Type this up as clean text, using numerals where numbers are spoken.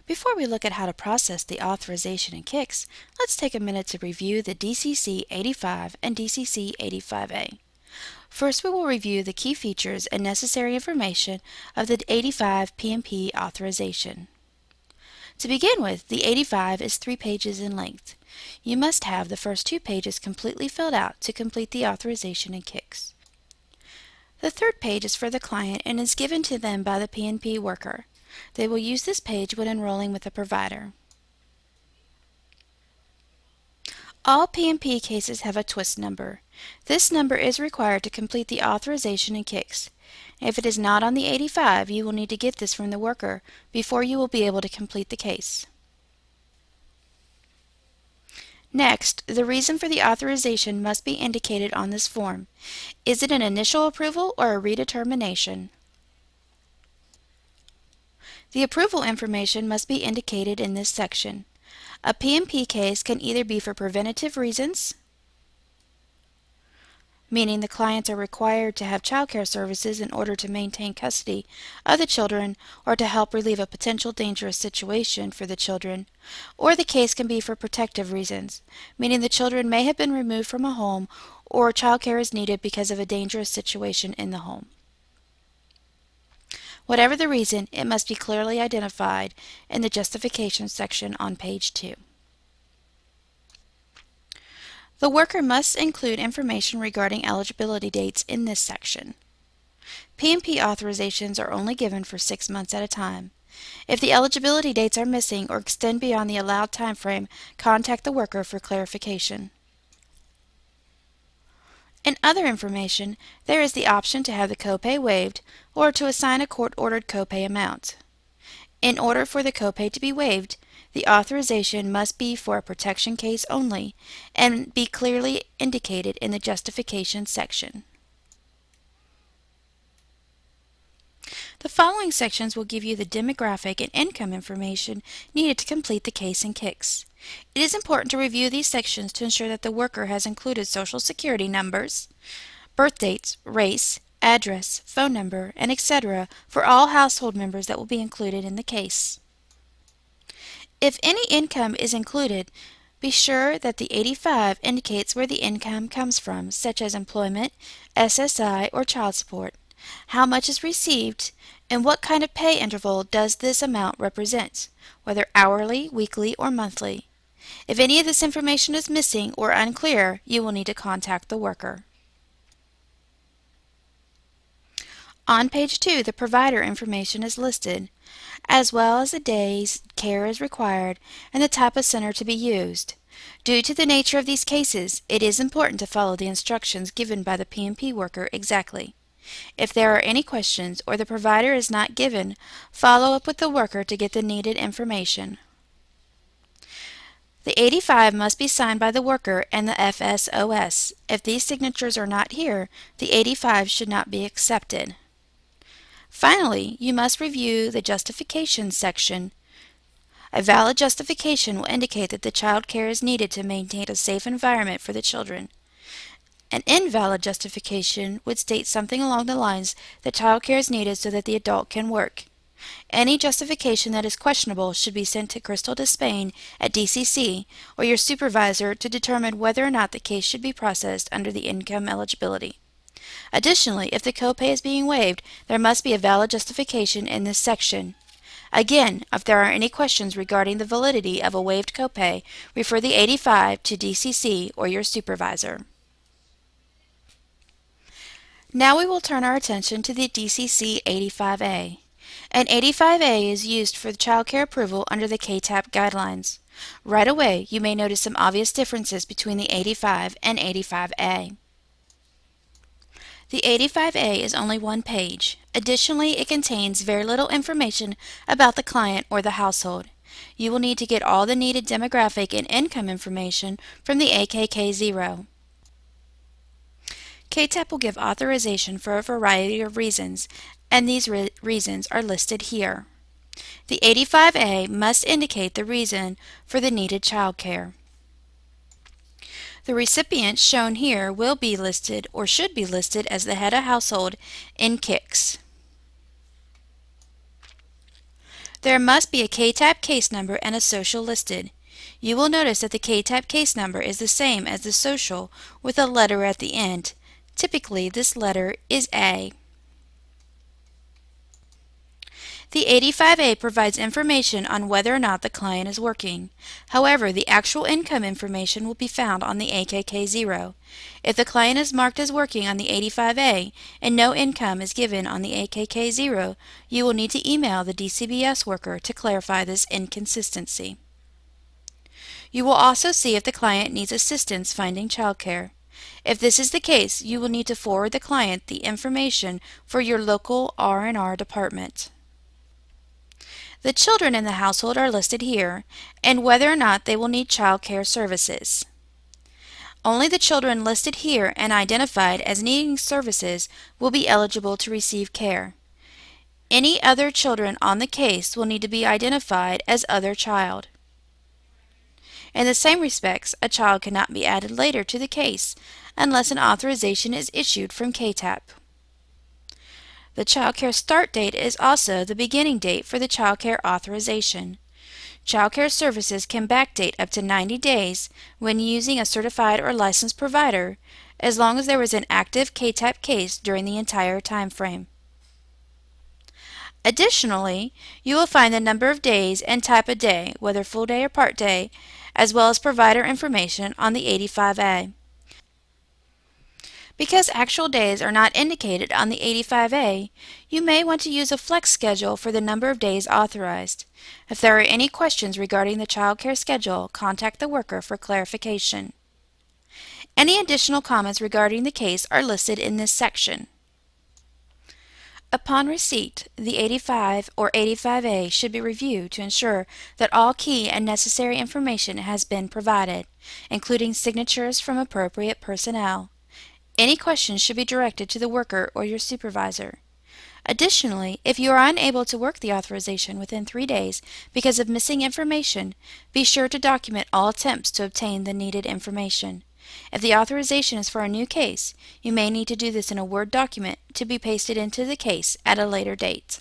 Before we look at how to process the authorization in KICS, let's take a minute to review the DCC 85 and DCC 85A. First, we will review the key features and necessary information of the 85 PMP authorization. To begin with, the 85 is 3 pages in length. You must have the first 2 pages completely filled out to complete the authorization in KICS. The third page is for the client and is given to them by the PNP worker. They will use this page when enrolling with a provider. All PMP cases have a twist number. This number is required to complete the authorization in KICS. If it is not on the 85, you will need to get this from the worker before you will be able to complete the case. Next, the reason for the authorization must be indicated on this form. Is it an initial approval or a redetermination? The approval information must be indicated in this section. A PMP case can either be for preventative reasons, meaning the clients are required to have child care services in order to maintain custody of the children or to help relieve a potential dangerous situation for the children, or the case can be for protective reasons, meaning the children may have been removed from a home or child care is needed because of a dangerous situation in the home. Whatever the reason, it must be clearly identified in the justification section on page 2. The worker must include information regarding eligibility dates in this section. PMP authorizations are only given for 6 months at a time. If the eligibility dates are missing or extend beyond the allowed time frame, contact the worker for clarification. In other information, there is the option to have the copay waived or to assign a court-ordered copay amount. In order for the copay to be waived, the authorization must be for a protection case only and be clearly indicated in the justification section. The following sections will give you the demographic and income information needed to complete the case in KICS. It is important to review these sections to ensure that the worker has included Social Security numbers, birth dates, race, address, phone number, and etc. for all household members that will be included in the case. If any income is included, be sure that the 85 indicates where the income comes from, such as employment, SSI, or child support, how much is received, and what kind of pay interval does this amount represent, whether hourly, weekly, or monthly. If any of this information is missing or unclear, you will need to contact the worker. On page 2, the provider information is listed, as well as the days care is required and the type of center to be used. Due to the nature of these cases, it is important to follow the instructions given by the PMP worker exactly. If there are any questions or the provider is not given, follow up with the worker to get the needed information. The 85 must be signed by the worker and the FSOS. If these signatures are not here, the 85 should not be accepted. Finally, you must review the justification section. A valid justification will indicate that the child care is needed to maintain a safe environment for the children. An invalid justification would state something along the lines that child care is needed so that the adult can work. Any justification that is questionable should be sent to Crystal Despain at DCC or your supervisor to determine whether or not the case should be processed under the income eligibility. Additionally, if the copay is being waived, there must be a valid justification in this section. Again, if there are any questions regarding the validity of a waived copay, refer the 85 to DCC or your supervisor. Now we will turn our attention to the DCC 85A. An 85A is used for child care approval under the KTAP guidelines. Right away, you may notice some obvious differences between the 85 and 85A. The 85A is only 1 page. Additionally, it contains very little information about the client or the household. You will need to get all the needed demographic and income information from the AKK0. KTAP will give authorization for a variety of reasons, and these reasons are listed here. The 85A must indicate the reason for the needed child care. The recipient shown here will be listed or should be listed as the head of household in KICS. There must be a KTAB case number and a social listed. You will notice that the KTAB case number is the same as the social with a letter at the end. Typically, this letter is A. The 85A provides information on whether or not the client is working. However, the actual income information will be found on the AKK0. If the client is marked as working on the 85A and no income is given on the AKK0, you will need to email the DCBS worker to clarify this inconsistency. You will also see if the client needs assistance finding childcare. If this is the case, you will need to forward the client the information for your local R&R department. The children in the household are listed here, and whether or not they will need child care services. Only the children listed here and identified as needing services will be eligible to receive care. Any other children on the case will need to be identified as other child. In the same respects, a child cannot be added later to the case unless an authorization is issued from KTAP. The child care start date is also the beginning date for the child care authorization. Child care services can backdate up to 90 days when using a certified or licensed provider, as long as there was an active KTAP case during the entire time frame. Additionally, you will find the number of days and type of day, whether full day or part day, as well as provider information on the 85A. Because actual days are not indicated on the 85A, you may want to use a flex schedule for the number of days authorized. If there are any questions regarding the child care schedule, contact the worker for clarification. Any additional comments regarding the case are listed in this section. Upon receipt, the 85 or 85A should be reviewed to ensure that all key and necessary information has been provided, including signatures from appropriate personnel. Any questions should be directed to the worker or your supervisor. Additionally, if you are unable to work the authorization within 3 days because of missing information, be sure to document all attempts to obtain the needed information. If the authorization is for a new case, you may need to do this in a Word document to be pasted into the case at a later date.